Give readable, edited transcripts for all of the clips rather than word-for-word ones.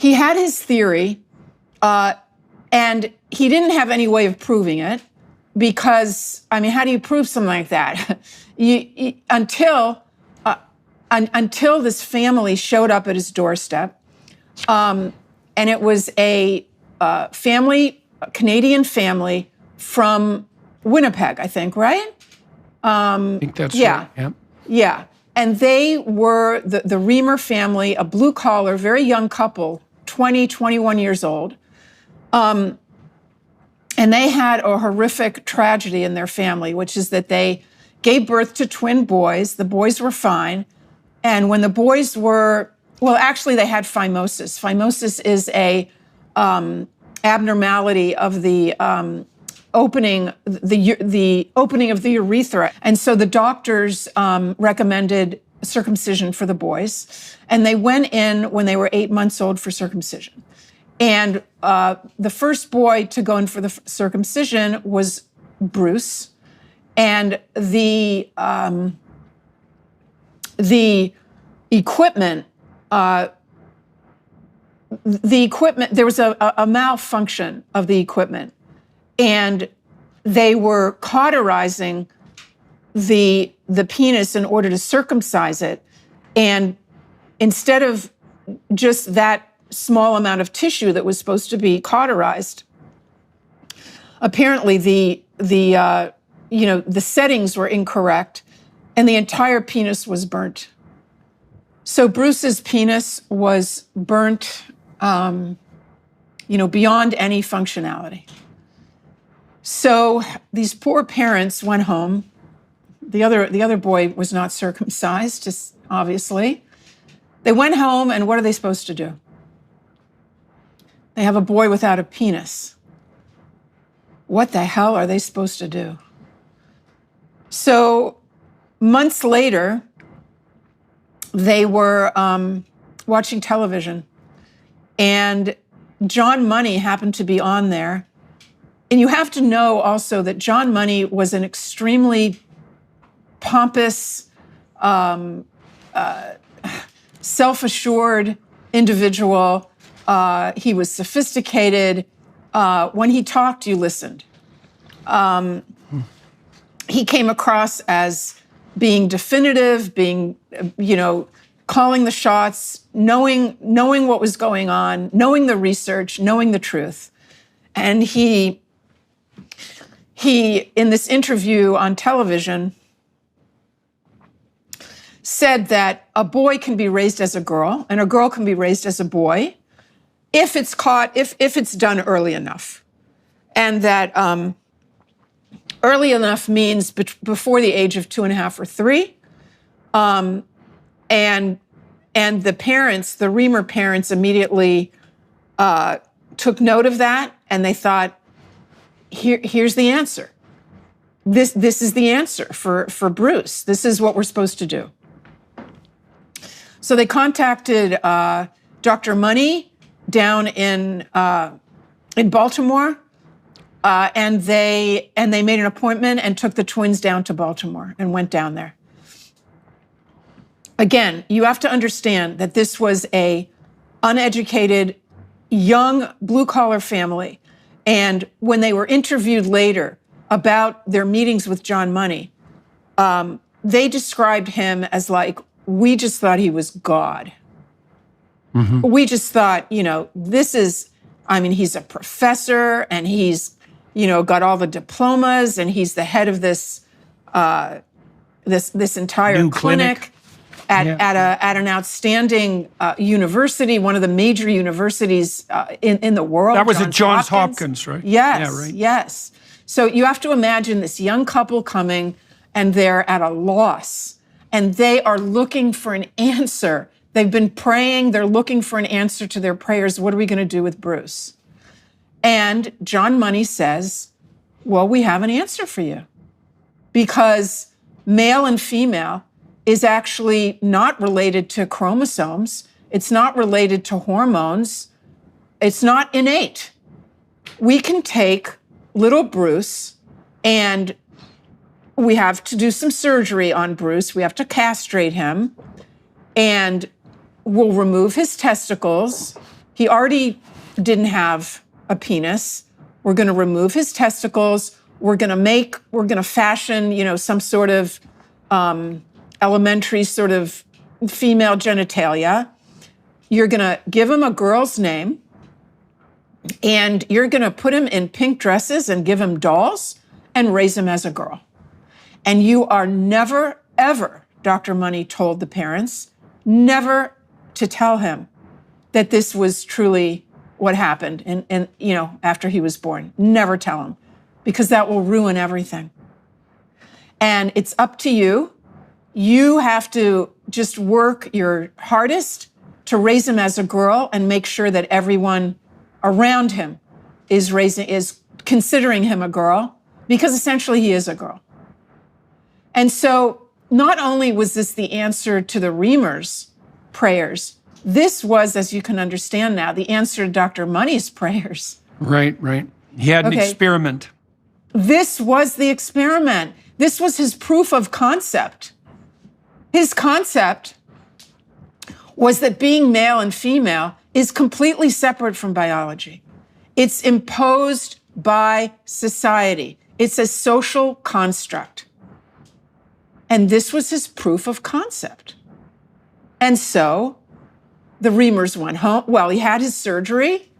he had his theory, and he didn't have any way of proving it because, I mean, how do you prove something like that? Until this family showed up at his doorstep, and it was a Canadian family from Winnipeg, I think, right? I think that's right. Yeah. Yeah. And they were the Reimer family, a blue-collar, very young couple, 20, 21 years old. And they had a horrific tragedy in their family, which is that they gave birth to twin boys. The boys were fine. And when the boys were, well, actually, they had phimosis. Phimosis is a abnormality of the opening of the urethra. And so the doctors recommended circumcision for the boys. And they went in when they were 8 months old for circumcision. And the first boy to go in for the circumcision was Bruce. And the equipment, there was a malfunction of the equipment. And they were cauterizing the penis in order to circumcise it. And instead of just that small amount of tissue that was supposed to be cauterized, apparently the settings were incorrect, and the entire penis was burnt. So Bruce's penis was burnt, beyond any functionality. So these poor parents went home. The other boy was not circumcised, just obviously. They went home, and what are they supposed to do? They have a boy without a penis. What the hell are they supposed to do? So months later, they were watching television, and John Money happened to be on there. And you have to know also that John Money was an extremely pompous, self-assured individual. He was sophisticated. When he talked, you listened. He came across as being definitive, being, calling the shots, knowing what was going on, knowing the research, knowing the truth. And he, in this interview on television, said that a boy can be raised as a girl and a girl can be raised as a boy if it's done early enough. And that early enough means before the age of 2.5 or 3. And the parents, the Reimer parents, immediately took note of that, and they thought, here's the answer. This is the answer for Bruce. This is what we're supposed to do. So they contacted Dr. Money down in Baltimore, and they made an appointment and took the twins down to Baltimore and went down there. Again, you have to understand that this was a uneducated, young blue-collar family. And when they were interviewed later about their meetings with John Money, they described him as like, we just thought he was God. Mm-hmm. We just thought, he's a professor, and he's, got all the diplomas, and he's the head of this entire new clinic. At an outstanding university, one of the major universities in the world. That was at Johns Hopkins, right? Yes, yeah, right. Yes. So you have to imagine this young couple coming, and they're at a loss, and they are looking for an answer. They've been praying. They're looking for an answer to their prayers. What are we going to do with Bruce? And John Money says, well, we have an answer for you, because male and female is actually not related to chromosomes. It's not related to hormones. It's not innate. We can take little Bruce, and we have to do some surgery on Bruce. We have to castrate him, and we'll remove his testicles, He already didn't have a penis. We're going to remove his testicles. We're going to fashion, some sort of elementary sort of female genitalia. You're going to give him a girl's name, and you're going to put him in pink dresses and give him dolls and raise him as a girl. And you are never, ever, Dr. Money told the parents, never to tell him that this was truly what happened and after he was born. Never tell him, because that will ruin everything. And it's up to you. You have to just work your hardest to raise him as a girl and make sure that everyone around him is considering him a girl, because essentially he is a girl. And so not only was this the answer to the Reimer's prayers, this was, as you can understand now, the answer to Dr. Money's prayers. Right. He had an experiment. This was the experiment. This was his proof of concept. His concept was that being male and female is completely separate from biology. It's imposed by society. It's a social construct. And this was his proof of concept. And so the Reimers went home. Well, he had his surgery.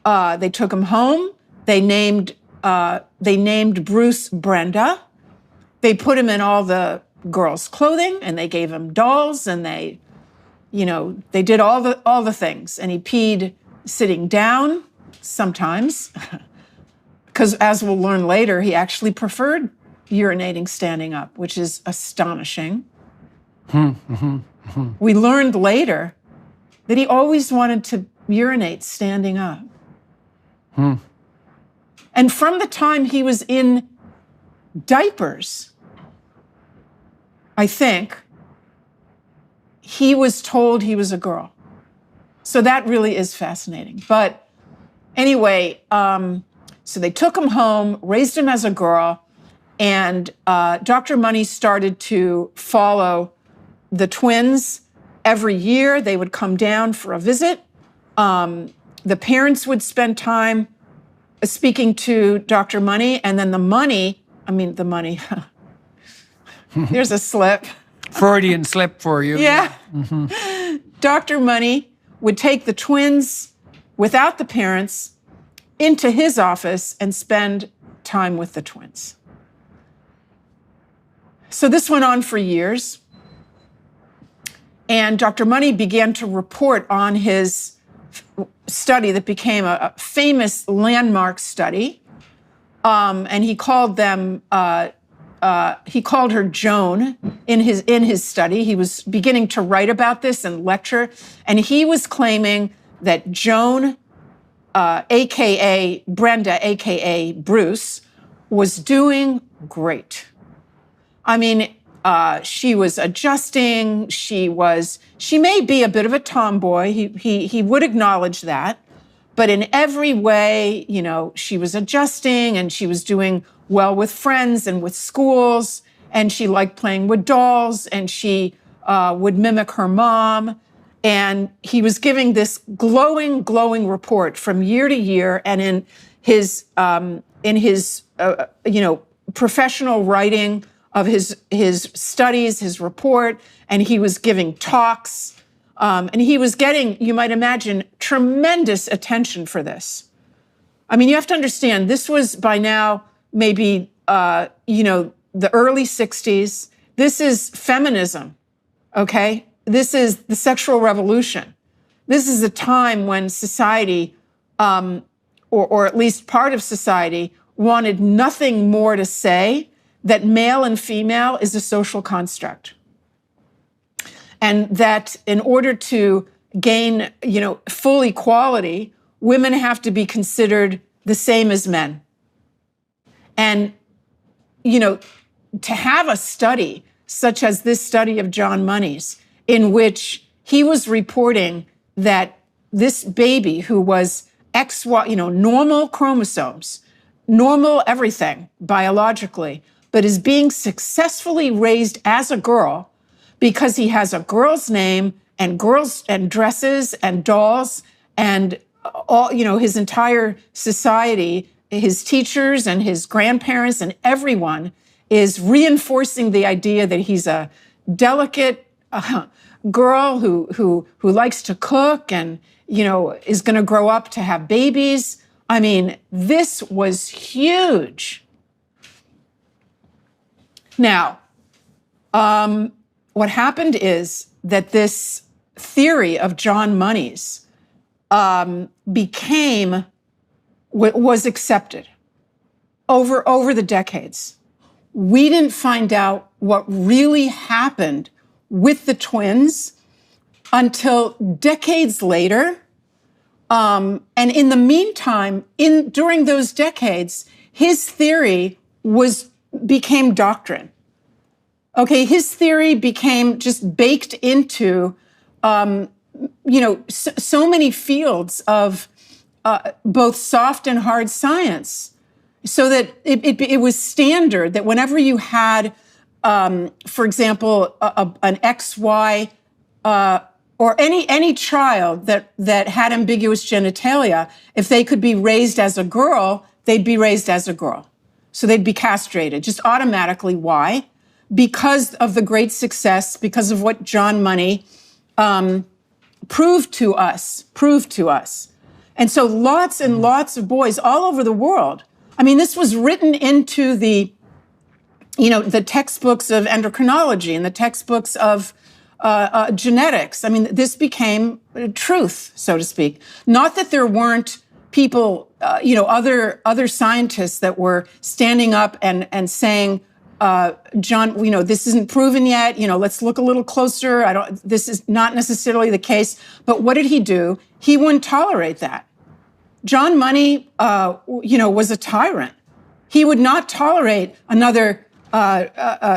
They took him home. They named Bruce Brenda. They put him in all the girls' clothing, and they gave him dolls, and they did all the things. And he peed sitting down sometimes, because as we'll learn later, he actually preferred urinating standing up, which is astonishing. We learned later that he always wanted to urinate standing up. And from the time he was in diapers, I think, he was told he was a girl. So that really is fascinating. But anyway, so they took him home, raised him as a girl, and Dr. Money started to follow the twins. Every year, they would come down for a visit. The parents would spend time speaking to Dr. Money, and then the money, there's a slip. Freudian slip for you. Yeah. Dr. Money would take the twins without the parents into his office and spend time with the twins. So this went on for years. And Dr. Money began to report on his study that became a famous landmark study. And he called her Joan in his study. He was beginning to write about this and lecture. And he was claiming that Joan, AKA Brenda, AKA Bruce, was doing great. She was adjusting. She may be a bit of a tomboy. He would acknowledge that. But in every way, she was adjusting, and she was doing well with friends and with schools, and she liked playing with dolls, and she would mimic her mom. And he was giving this glowing report from year to year, and in his professional writing of his studies, his report, and he was giving talks, and he was getting, you might imagine, tremendous attention for this. You have to understand, this was by now maybe, the early 60s. This is feminism, okay? This is the sexual revolution. This is a time when society, or at least part of society, wanted nothing more to say that male and female is a social construct. And that in order to gain, full equality, women have to be considered the same as men. And, to have a study such as this study of John Money's, in which he was reporting that this baby who was XY, normal chromosomes, normal everything biologically, but is being successfully raised as a girl because he has a girl's name and girls and dresses and dolls and all, his entire society, his teachers and his grandparents and everyone is reinforcing the idea that he's a delicate girl who likes to cook and, is going to grow up to have babies. I mean, this was huge. Now, what happened is that this theory of John Money's was accepted over the decades. We didn't find out what really happened with the twins until decades later. And in the meantime, during those decades, his theory became doctrine. Okay, his theory became just baked into, so many fields of both soft and hard science, so that it was standard that whenever you had, for example, an XY or any child that had ambiguous genitalia, if they could be raised as a girl, they'd be raised as a girl. So they'd be castrated just automatically. Why? Because of the great success, because of what John Money proved to us. And so lots and lots of boys all over the world. I mean, this was written into the textbooks of endocrinology and the textbooks of genetics. I mean, this became truth, so to speak. Not that there weren't people, other scientists that were standing up and saying, John, this isn't proven yet. Let's look a little closer. This is not necessarily the case. But what did he do? He wouldn't tolerate that. John Money, was a tyrant. He would not tolerate another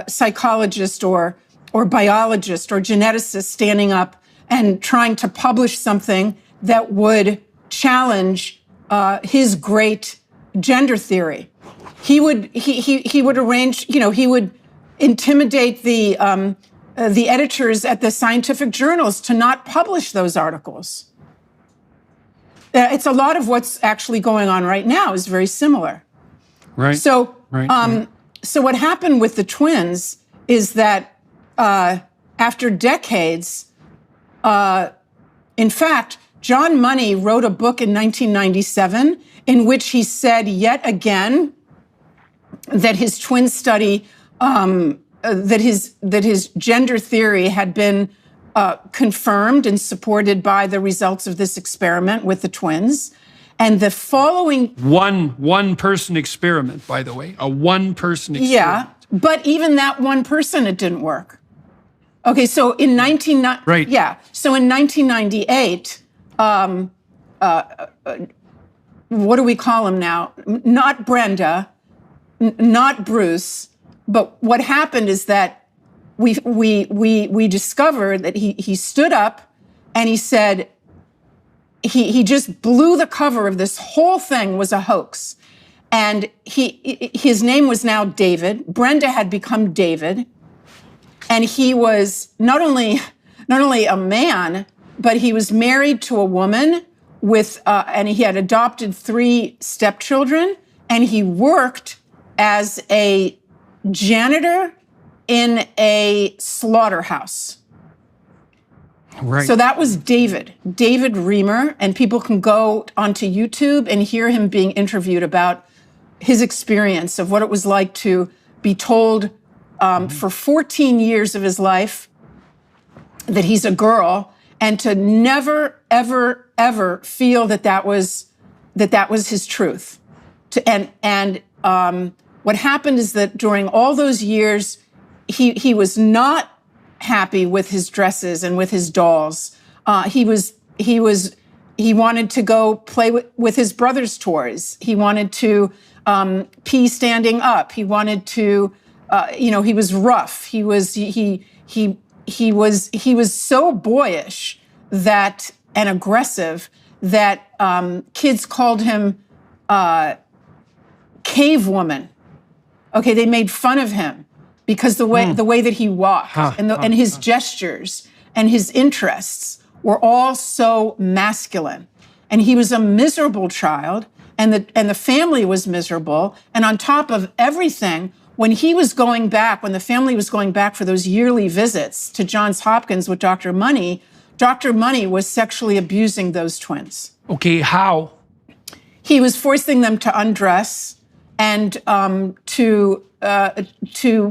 psychologist or biologist or geneticist standing up and trying to publish something that would challenge his great gender theory. He would arrange, he would intimidate the editors at the scientific journals to not publish those articles. It's a lot of what's actually going on right now is very similar. Right. So what happened with the twins is that after decades, in fact, John Money wrote a book in 1997 in which he said yet again that his twin study, that his gender theory had been confirmed and supported by the results of this experiment with the twins. And the following... One person experiment, by the way, a one-person experiment. Yeah, but even that one person, it didn't work. Okay, so in 1998, what do we call him now? Not Brenda, not Bruce, but what happened is that we discovered that he stood up and he said, he just blew the cover of this whole thing was a hoax. And his name was now David. Brenda had become David. And he was not only a man, but he was married to a woman and he had adopted 3 stepchildren, and he worked as a janitor in a slaughterhouse. Right. So that was David Reimer, and people can go onto YouTube and hear him being interviewed about his experience of what it was like to be told for 14 years of his life that he's a girl, and to never, ever, ever feel that was his truth. What happened is that during all those years, he was not happy with his dresses and with his dolls. He wanted to go play with his brother's toys. He wanted to pee standing up. He wanted to, he was rough. He was so boyish and aggressive that kids called him cave woman. Okay, they made fun of him because the way that he walked and his gestures and his interests were all so masculine. and he was a miserable child, and the family was miserable. And on top of everything, when he was going back, when the family was going back for those yearly visits to Johns Hopkins with Dr. Money was sexually abusing those twins. Okay, how? He was forcing them to undress and to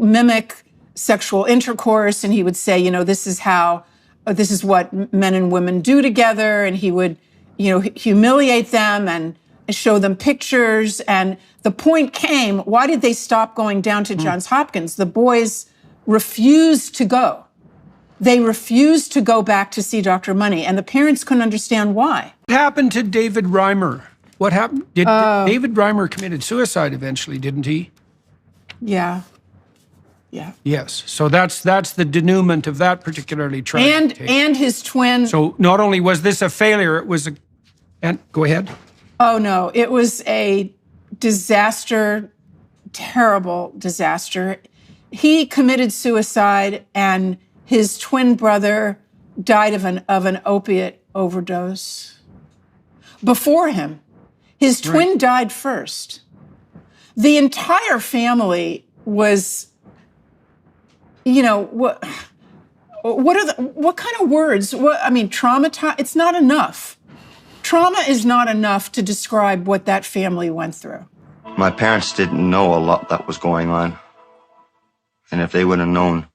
mimic sexual intercourse, and he would say, this is what men and women do together, and he would, humiliate them and show them pictures. And the point came, why did they stop going down to Johns Hopkins? The boys refused to go. They refused to go back to see Dr. Money, and the parents couldn't understand why. What happened to David Reimer? What happened? David Reimer committed suicide eventually, didn't he? Yeah. Yeah. Yes. So that's the denouement of that particularly tragic case. And his twin. So not only was this a failure, it was and go ahead. Oh no, it was a disaster, terrible disaster. He committed suicide, and his twin brother died of an opiate overdose. Before him, his twin died first. The entire family was, what kind of words? Traumatized. It's not enough. Trauma is not enough to describe what that family went through. My parents didn't know a lot that was going on. And if they would have known,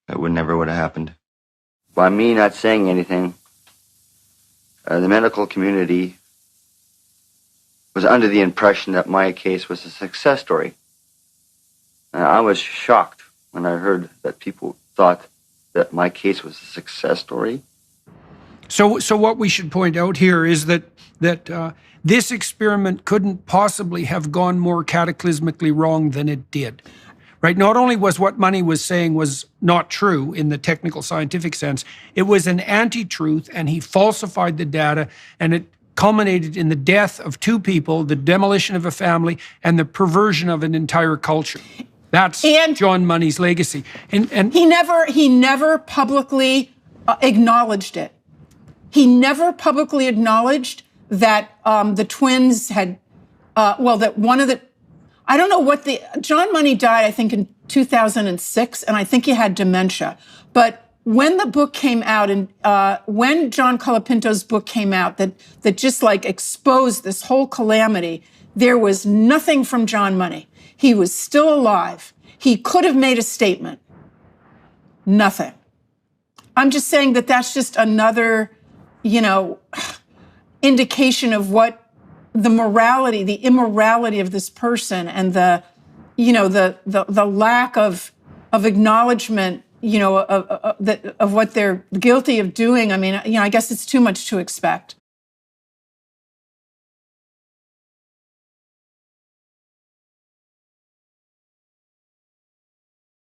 it never would have happened. By me not saying anything, the medical community was under the impression that my case was a success story. And I was shocked when I heard that people thought that my case was a success story. So what we should point out here is that this experiment couldn't possibly have gone more cataclysmically wrong than it did. Right? Not only was what Money was saying was not true in the technical scientific sense, it was an anti-truth, and he falsified the data, and it culminated in the death of two people, the demolition of a family, and the perversion of an entire culture. That's John Money's legacy. And he never publicly acknowledged it. He never publicly acknowledged that the twins had, that one of the, I don't know what John Money died, I think, in 2006, and I think he had dementia. But when the book came out, and when John Colapinto's book came out that just exposed this whole calamity, there was nothing from John Money. He was still alive. He could have made a statement. Nothing. I'm just saying that that's just another, indication of what the morality, the immorality of this person, and the lack of acknowledgement, of what they're guilty of doing. I guess it's too much to expect.